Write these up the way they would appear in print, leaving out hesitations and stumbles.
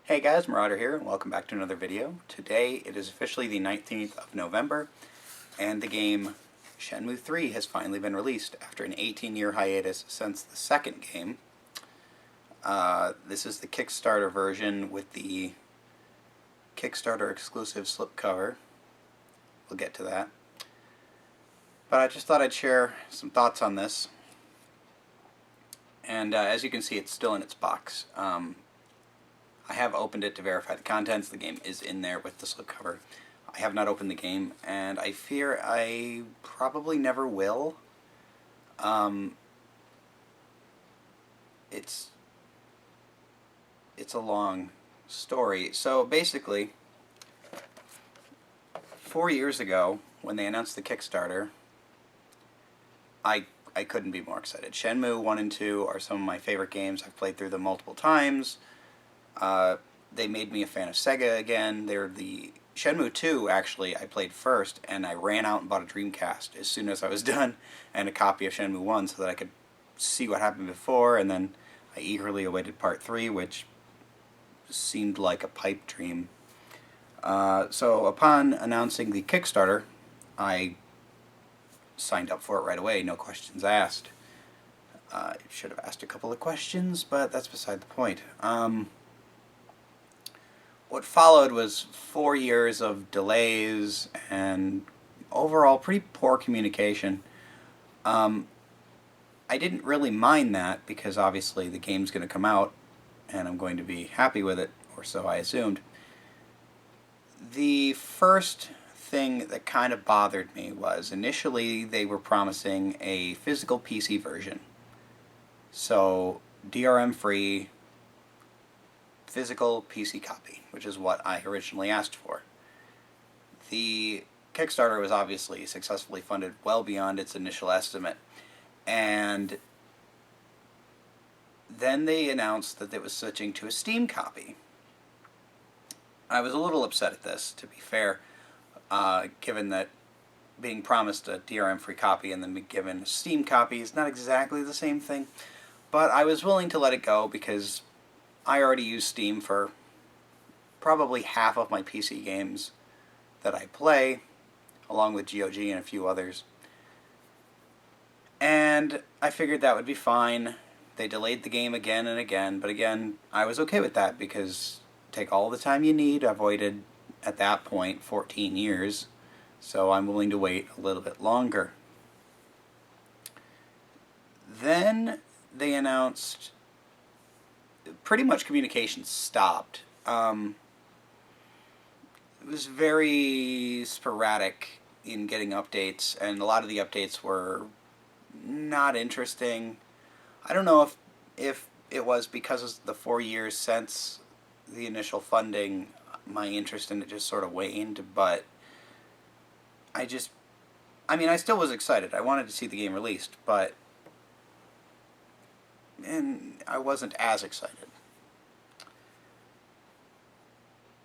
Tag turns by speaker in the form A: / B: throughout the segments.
A: Hey guys, Marauder here, and welcome back to another video. Today it is officially the 19th of November, and the game Shenmue 3 has finally been released after an 18-year hiatus since the second game. This is the Kickstarter version with the Kickstarter exclusive slipcover. We'll get to that. But I just thought I'd share some thoughts on this. And as you can see, it's still in its box. I have opened it to verify the contents. The game is in there with the slipcover. I have not opened the game, and I fear I probably never will. It's a long story. So basically, 4 years ago, when they announced the Kickstarter, I couldn't be more excited. Shenmue 1 and 2 are some of my favorite games. I've played through them multiple times. They made me a fan of Sega again. They're the Shenmue 2, actually, I played first, and I ran out and bought a Dreamcast as soon as I was done, and a copy of Shenmue 1 so that I could see what happened before, and then I eagerly awaited Part 3, which seemed like a pipe dream. So upon announcing the Kickstarter, I signed up for it right away, no questions asked. I should have asked a couple of questions, but that's beside the point. What followed was 4 years of delays and overall pretty poor communication. I didn't really mind that because obviously the game's going to come out and I'm going to be happy with it, or so I assumed. The first thing that kind of bothered me was initially they were promising a physical PC version. So DRM free physical PC copy, which is what I originally asked for. The Kickstarter was obviously successfully funded well beyond its initial estimate, and then they announced that it was switching to a Steam copy. I was a little upset at this, to be fair, given that being promised a DRM-free copy and then be given a Steam copy is not exactly the same thing, but I was willing to let it go because I already use Steam for probably half of my PC games that I play, along with GOG and a few others. And I figured that would be fine. They delayed the game again and again, but again, I was okay with that because take all the time you need. I've waited, at that point, 14 years, so I'm willing to wait a little bit longer. Then they announced pretty much communication stopped. It was very sporadic in getting updates, and a lot of the updates were not interesting. I don't know if it was because of the 4 years since the initial funding, my interest in it just sort of waned, but I still was excited. I wanted to see the game released, but I wasn't as excited.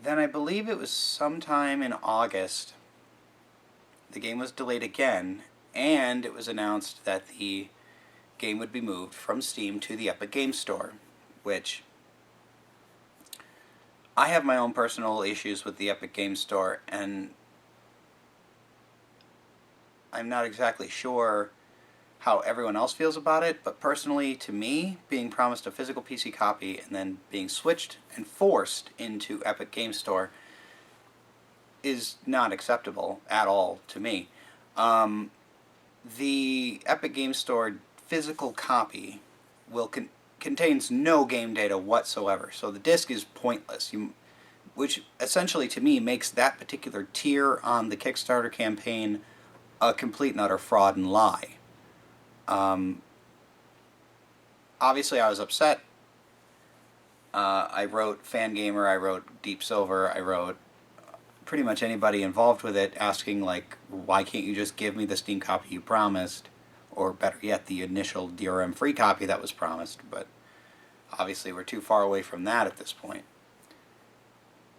A: Then I believe it was sometime in August, the game was delayed again, and it was announced that the game would be moved from Steam to the Epic Games Store, which I have my own personal issues with the Epic Games Store, and I'm not exactly sure how everyone else feels about it, but personally, to me, being promised a physical PC copy and then being switched and forced into Epic Games Store is not acceptable at all to me. The Epic Games Store physical copy contains no game data whatsoever, so the disc is pointless, which essentially to me makes that particular tier on the Kickstarter campaign a complete and utter fraud and lie. Obviously I was upset. I wrote Fangamer, I wrote Deep Silver, I wrote pretty much anybody involved with it asking, like, why can't you just give me the Steam copy you promised? Or better yet, the initial DRM free copy that was promised, but obviously we're too far away from that at this point.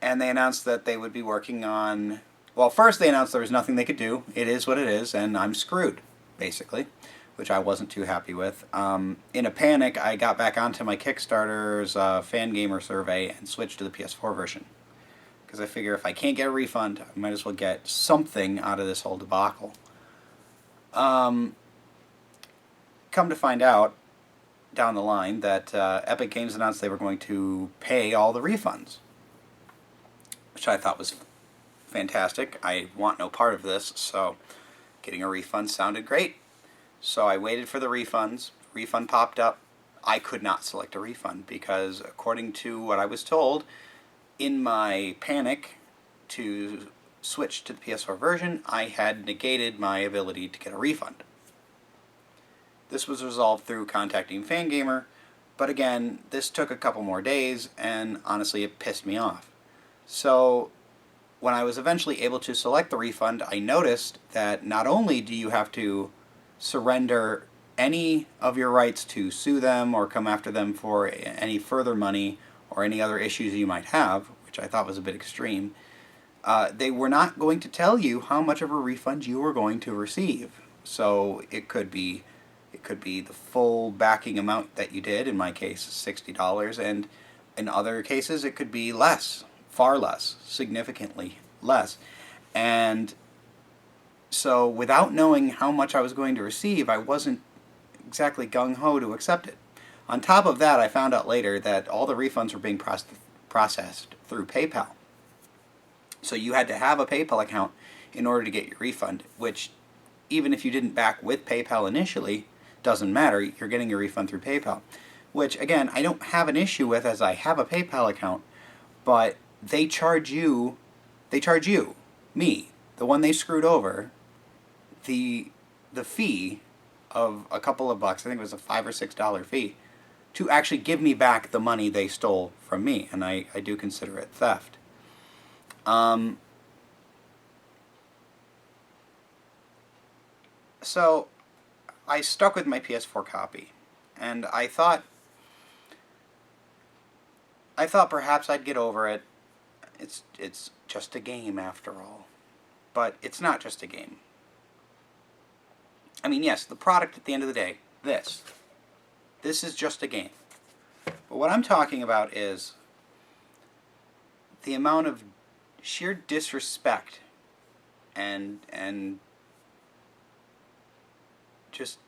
A: And they announced that they would be working on... Well, first they announced there was nothing they could do. It is what it is, and I'm screwed, basically. which I wasn't too happy with. In a panic, I got back onto my Kickstarter's fan gamer survey and switched to the PS4 version. Because I figure if I can't get a refund, I might as well get something out of this whole debacle. Come to find out, down the line, that Epic Games announced they were going to pay all the refunds, which I thought was fantastic. I want no part of this, so getting a refund sounded great. So I waited for the refunds. Refund popped up. I could not select a refund because, according to what I was told, in my panic to switch to the PS4 version, I had negated my ability to get a refund. This was resolved through contacting Fangamer, but again, this took a couple more days, and honestly, it pissed me off. So, when I was eventually able to select the refund, I noticed that not only do you have to surrender any of your rights to sue them or come after them for any further money or any other issues you might have, which I thought was a bit extreme, they were not going to tell you how much of a refund you were going to receive. So it could be the full backing amount that you did, in my case $60, and in other cases it could be less, far less, significantly less. And so without knowing how much I was going to receive, I wasn't exactly gung-ho to accept it. On top of that, I found out later that all the refunds were being processed through PayPal. So you had to have a PayPal account in order to get your refund, which, even if you didn't back with PayPal initially, doesn't matter. You're getting your refund through PayPal. Which, again, I don't have an issue with, as I have a PayPal account, but they charge you, me, the one they screwed over, the fee of a couple of bucks, I think it was a $5 or $6 fee, to actually give me back the money they stole from me, and I do consider it theft. So I stuck with my PS4 copy, and I thought perhaps I'd get over it. It's just a game after all. But it's not just a game. I mean, yes, the product at the end of the day, this is just a game. But what I'm talking about is the amount of sheer disrespect and just,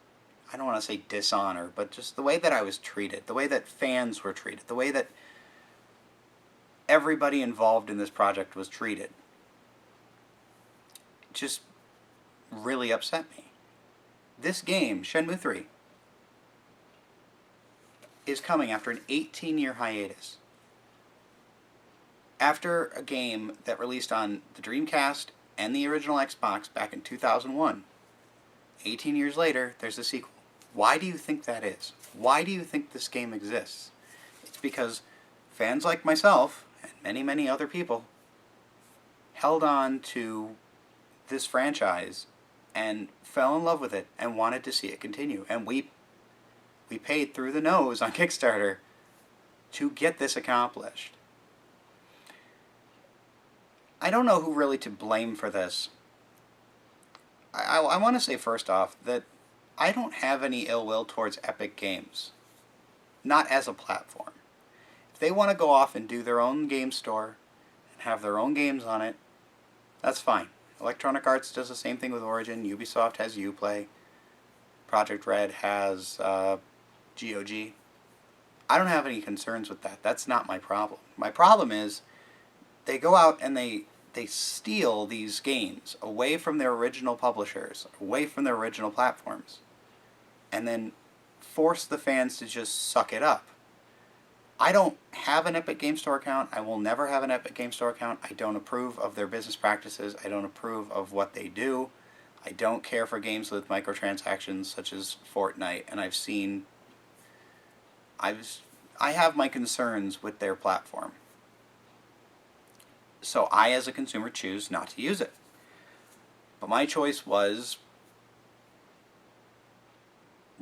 A: I don't want to say dishonor, but just the way that I was treated, the way that fans were treated, the way that everybody involved in this project was treated, it just really upset me. This game, Shenmue 3, is coming after an 18-year hiatus. After a game that released on the Dreamcast and the original Xbox back in 2001. 18 years later, there's a sequel. Why do you think that is? Why do you think this game exists? It's because fans like myself, and many, many other people, held on to this franchise and fell in love with it and wanted to see it continue. And we paid through the nose on Kickstarter to get this accomplished. I don't know who really to blame for this. I want to say first off that I don't have any ill will towards Epic Games. Not as a platform. If they want to go off and do their own game store and have their own games on it, that's fine. Electronic Arts does the same thing with Origin. Ubisoft has Uplay. Project Red has GOG. I don't have any concerns with that. That's not my problem. My problem is they go out and they steal these games away from their original publishers, away from their original platforms, and then force the fans to just suck it up. I don't have an Epic Game Store account. I will never have an Epic Game Store account. I don't approve of their business practices. I don't approve of what they do. I don't care for games with microtransactions such as Fortnite, and I have my concerns with their platform. So I, as a consumer, choose not to use it. But my choice was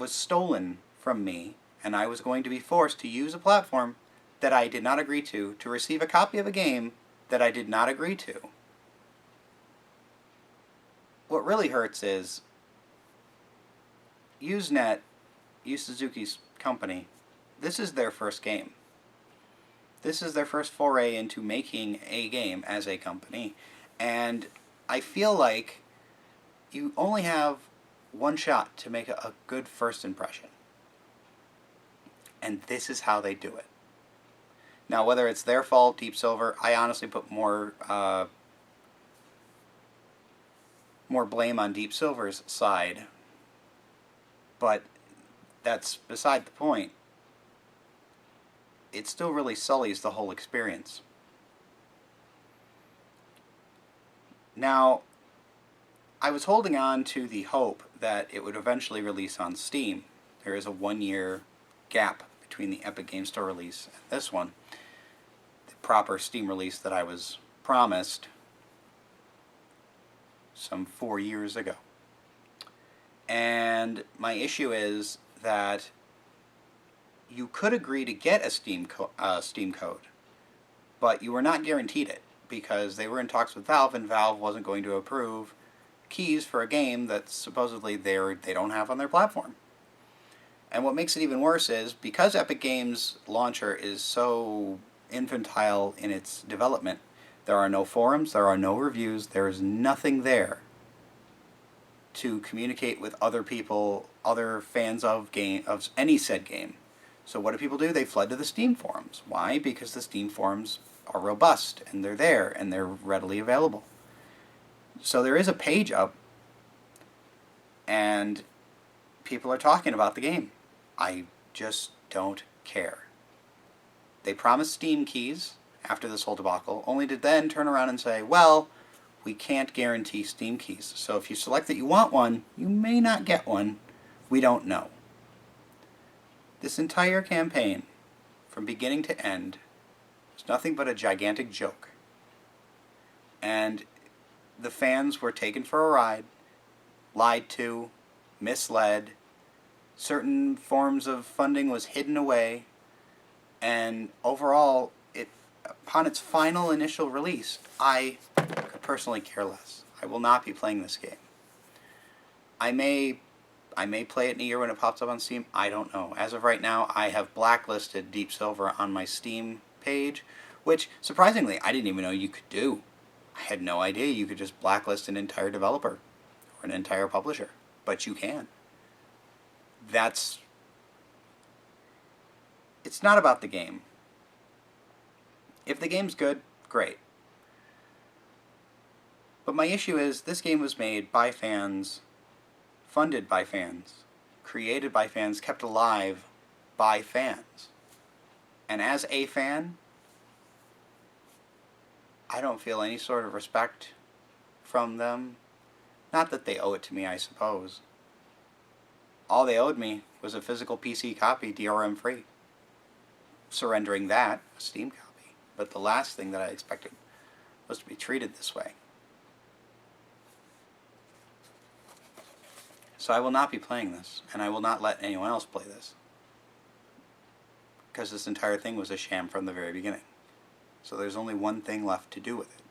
A: stolen from me, and I was going to be forced to use a platform that I did not agree to receive a copy of a game that I did not agree to. What really hurts is Usenet, Yu Suzuki's company, this is their first game. This is their first foray into making a game as a company, and I feel like you only have one shot to make a good first impression. And this is how they do it. Now, whether it's their fault, Deep Silver, I honestly put more blame on Deep Silver's side, but that's beside the point. It still really sullies the whole experience. Now, I was holding on to the hope that it would eventually release on Steam. There is a 1-year gap between the Epic Game Store release and this one. The proper Steam release that I was promised some 4 years ago. And my issue is that you could agree to get a Steam code, but you were not guaranteed it because they were in talks with Valve, and Valve wasn't going to approve keys for a game that supposedly they don't have on their platform. And what makes it even worse is, because Epic Games Launcher is so infantile in its development, there are no forums, there are no reviews, there is nothing there to communicate with other people, other fans of any said game. So what do people do? They fled to the Steam forums. Why? Because the Steam forums are robust, and they're there, and they're readily available. So there is a page up, and people are talking about the game. I just don't care. They promised Steam keys after this whole debacle, only to then turn around and say, well, we can't guarantee Steam keys. So if you select that you want one, you may not get one. We don't know. This entire campaign, from beginning to end, was nothing but a gigantic joke. And the fans were taken for a ride, lied to, misled, certain forms of funding was hidden away, and overall, upon its final initial release, I could personally care less. I will not be playing this game. I may play it in a year when it pops up on Steam. I don't know. As of right now, I have blacklisted Deep Silver on my Steam page, which, surprisingly, I didn't even know you could do. I had no idea you could just blacklist an entire developer or an entire publisher, but you can. It's not about the game. If the game's good, great. But my issue is, this game was made by fans, funded by fans, created by fans, kept alive by fans. And as a fan, I don't feel any sort of respect from them. Not that they owe it to me, I suppose. All they owed me was a physical PC copy, DRM free. Surrendering that, a Steam copy. But the last thing that I expected was to be treated this way. So I will not be playing this, and I will not let anyone else play this. Because this entire thing was a sham from the very beginning. So there's only one thing left to do with it.